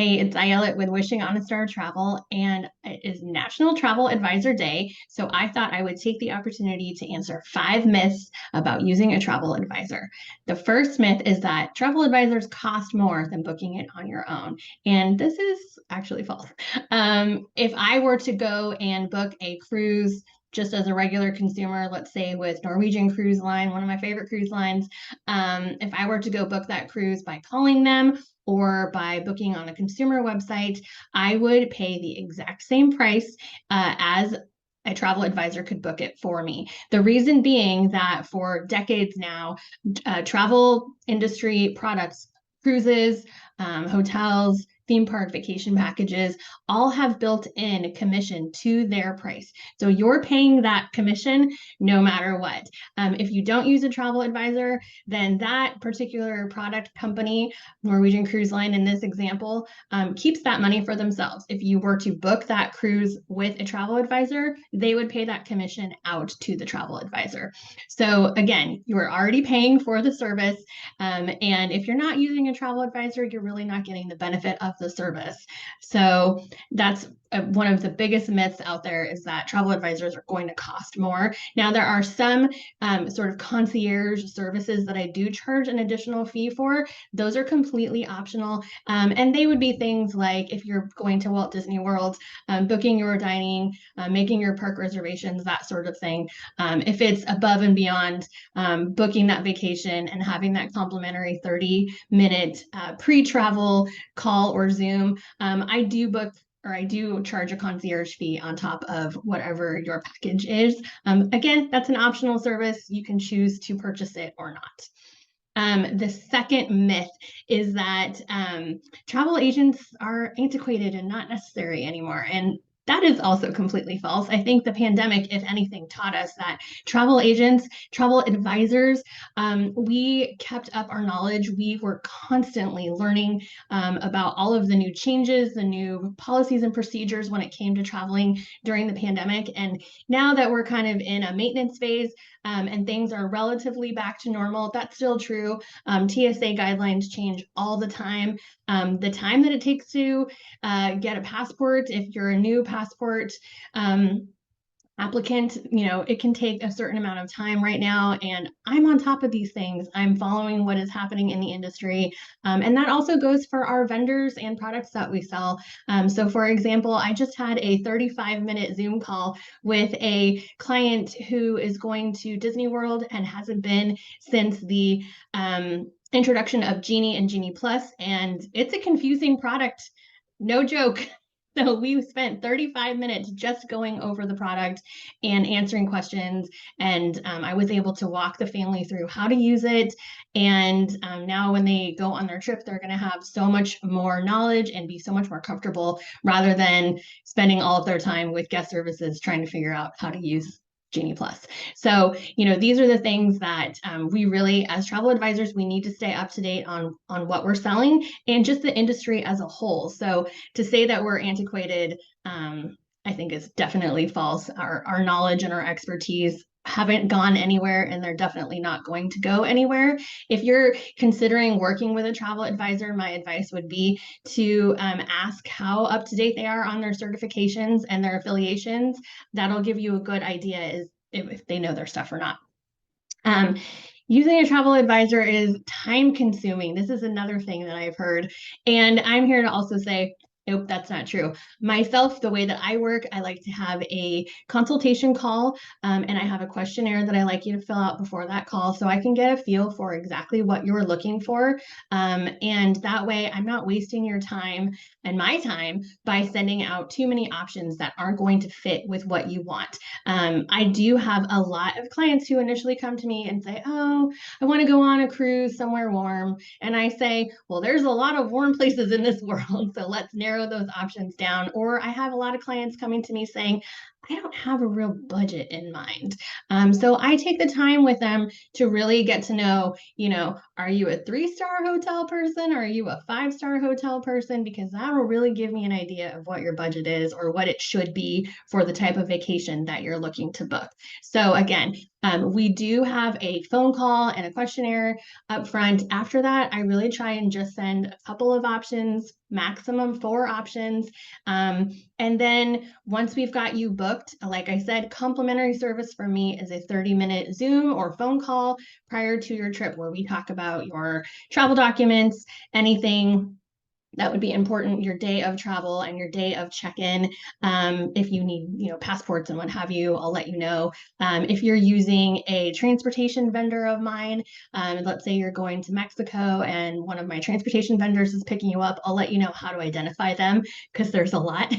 Hey, it's Ayelet with Wishing on a Star Travel, and it is National Travel Advisor Day. So I thought I would take the opportunity to answer 5 myths about using a travel advisor. The first myth is that travel advisors cost more than booking it on your own. And this is actually false. If I were to go and book a cruise, just as a regular consumer, let's say with Norwegian Cruise Line, one of my favorite cruise lines, if I were to go book that cruise by calling them or by booking on a consumer website, I would pay the exact same price as a travel advisor could book it for me. The reason being that for decades now, travel industry products, cruises, hotels, theme park vacation packages all have built in commission to their price. So you're paying that commission no matter what. If you don't use a travel advisor, then that particular product company, Norwegian Cruise Line in this example, keeps that money for themselves. If you were to book that cruise with a travel advisor, they would pay that commission out to the travel advisor. So again, you are already paying for the service. And if you're not using a travel advisor, you're really not getting the benefit of the service. So that's one of the biggest myths out there, is that travel advisors are going to cost more. Now, there are some sort of concierge services that I do charge an additional fee for. Those are completely optional. And they would be things like if you're going to Walt Disney World, booking your dining, making your park reservations, that sort of thing. If it's above and beyond booking that vacation and having that complimentary 30-minute pre-travel call or Zoom, I do charge a concierge fee on top of whatever your package is. Again, that's an optional service. You can choose to purchase it or not. The second myth is that travel agents are antiquated and not necessary anymore. And that is also completely false. I think the pandemic, if anything, taught us that travel agents, travel advisors, we kept up our knowledge. We were constantly learning about all of the new changes, the new policies and procedures when it came to traveling during the pandemic. And now that we're kind of in a maintenance phase, and things are relatively back to normal, that's still true. TSA guidelines change all the time. The time that it takes to get a passport, if you're a new passport applicant, it can take a certain amount of time right now. And I'm on top of these things. I'm following what is happening in the industry. And that also goes for our vendors and products that we sell. So for example, I just had a 35-minute Zoom call with a client who is going to Disney World and hasn't been since the introduction of Genie and Genie Plus. And it's a confusing product. No joke. So we spent 35 minutes just going over the product and answering questions. And I was able to walk the family through how to use it. And now when they go on their trip, they're going to have so much more knowledge and be so much more comfortable, rather than spending all of their time with guest services trying to figure out how to use Genie Plus. So, these are the things that we really, as travel advisors, we need to stay up to date on what we're selling and just the industry as a whole. So to say that we're antiquated, I think is definitely false. Our knowledge and our expertise haven't gone anywhere, and they're definitely not going to go anywhere. If you're considering working with a travel advisor, my advice would be to ask how up to date they are on their certifications and their affiliations. That'll give you a good idea if they know their stuff or not. Using a travel advisor is time consuming. This is another thing that I've heard. And I'm here to also say, nope, that's not true. Myself, the way that I work, I like to have a consultation call, and I have a questionnaire that I like you to fill out before that call so I can get a feel for exactly what you're looking for. And that way I'm not wasting your time and my time by sending out too many options that aren't going to fit with what you want. I do have a lot of clients who initially come to me and say, oh, I want to go on a cruise somewhere warm. And I say, well, there's a lot of warm places in this world, so let's narrow those options down. Or I have a lot of clients coming to me saying, I don't have a real budget in mind. So I take the time with them to really get to know, are you a 3-star hotel person? Are you a 5-star hotel person? Because that will really give me an idea of what your budget is or what it should be for the type of vacation that you're looking to book. So again, we do have a phone call and a questionnaire up front. After that, I really try and just send a couple of options, maximum 4 options. And then once we've got you booked, like I said, complimentary service for me is a 30-minute Zoom or phone call prior to your trip where we talk about your travel documents, anything that would be important, your day of travel and your day of check-in. If you need, passports and what have you, I'll let you know. If you're using a transportation vendor of mine, let's say you're going to Mexico and one of my transportation vendors is picking you up, I'll let you know how to identify them because there's a lot.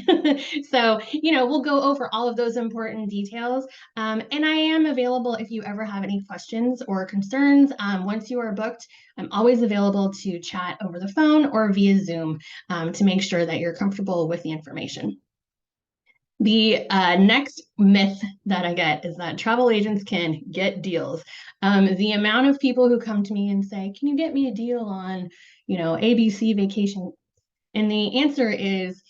So, we'll go over all of those important details. And I am available if you ever have any questions or concerns. Once you are booked, I'm always available to chat over the phone or via Zoom to make sure that you're comfortable with the information. The next myth that I get is that travel agents can get deals. The amount of people who come to me and say, "Can you get me a deal on, ABC vacation?" And the answer is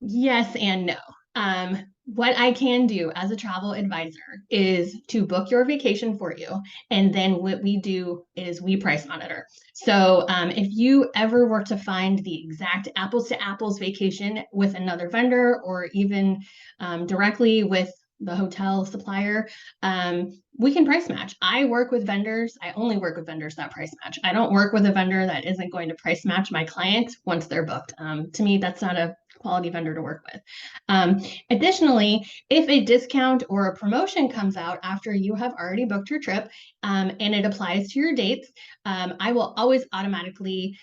yes and no. What I can do as a travel advisor is to book your vacation for you. And then what we do is we price monitor. So if you ever were to find the exact apples to apples vacation with another vendor or even directly with the hotel supplier, we can price match. I work with vendors. I only work with vendors that price match. I don't work with a vendor that isn't going to price match my client once they're booked. To me, that's not a quality vendor to work with. Additionally, if a discount or a promotion comes out after you have already booked your trip and it applies to your dates, I will always automatically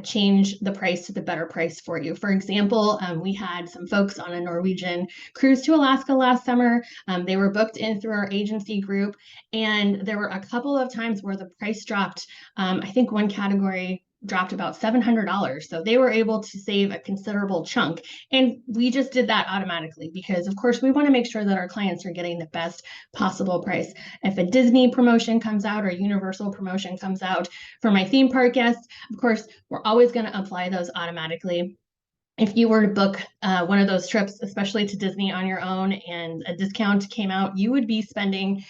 change the price to the better price for you. For example, we had some folks on a Norwegian cruise to Alaska last summer. They were booked in through our agency group, and there were a couple of times where the price dropped. I think one category dropped about $700. So they were able to save a considerable chunk. And we just did that automatically because, of course, we want to make sure that our clients are getting the best possible price. If a Disney promotion comes out or Universal promotion comes out for my theme park guests, of course, we're always going to apply those automatically. If you were to book one of those trips, especially to Disney on your own, and a discount came out, you would be spending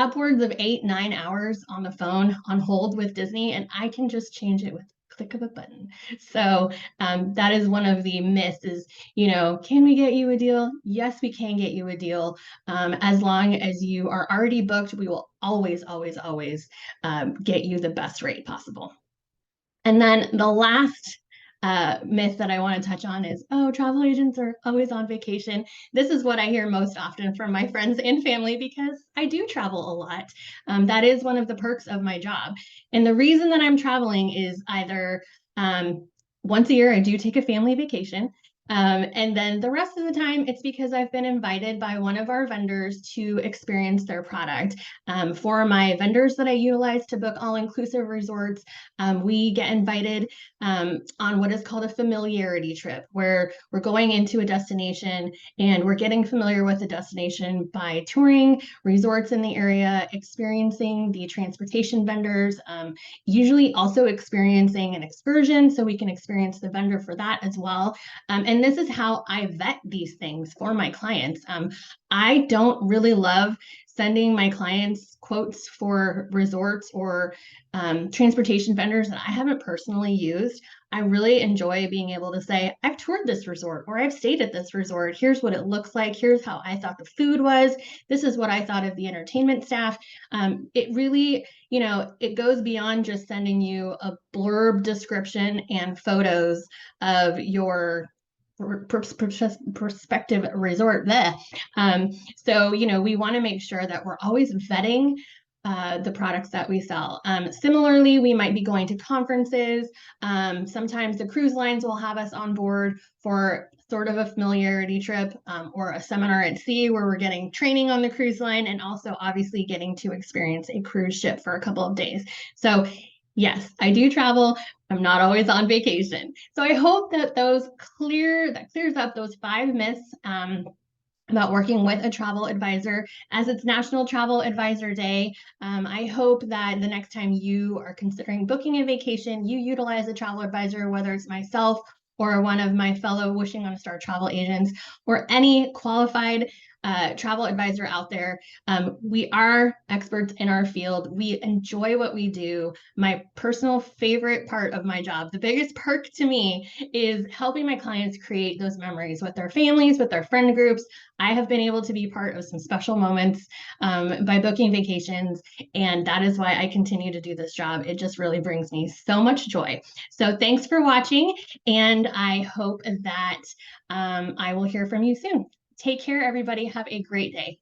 upwards of 8, 9 hours on the phone on hold with Disney, and I can just change it with a click of a button. So that is one of the myths is, can we get you a deal? Yes, we can get you a deal. As long as you are already booked, we will always, always, always get you the best rate possible. And then the last myth that I want to touch on is, oh, travel agents are always on vacation. This is what I hear most often from my friends and family because I do travel a lot. That is one of the perks of my job. And the reason that I'm traveling is either once a year, I do take a family vacation. And then the rest of the time, it's because I've been invited by one of our vendors to experience their product. For my vendors that I utilize to book all-inclusive resorts, we get invited on what is called a familiarity trip, where we're going into a destination and we're getting familiar with the destination by touring resorts in the area, experiencing the transportation vendors, usually also experiencing an excursion so we can experience the vendor for that as well. And this is how I vet these things for my clients. I don't really love sending my clients quotes for resorts or transportation vendors that I haven't personally used. I really enjoy being able to say, I've toured this resort or I've stayed at this resort. Here's what it looks like. Here's how I thought the food was. This is what I thought of the entertainment staff. It really, it goes beyond just sending you a blurb description and photos of your prospective resort there. So, we want to make sure that we're always vetting the products that we sell. Similarly, we might be going to conferences. Sometimes the cruise lines will have us on board for sort of a familiarity trip or a seminar at sea where we're getting training on the cruise line and also obviously getting to experience a cruise ship for a couple of days. So yes, I do travel. I'm not always on vacation. So I hope that that clears up those 5 myths about working with a travel advisor as it's National Travel Advisor Day. I hope that the next time you are considering booking a vacation, you utilize a travel advisor, whether it's myself or one of my fellow Wishing on a Star travel agents or any qualified travel advisor out there. We are experts in our field. We enjoy what we do. My personal favorite part of my job, the biggest perk to me, is helping my clients create those memories with their families, with their friend groups. I have been able to be part of some special moments by booking vacations, and that is why I continue to do this job. It just really brings me so much joy. So thanks for watching, and I hope that I will hear from you soon. Take care, everybody. Have a great day.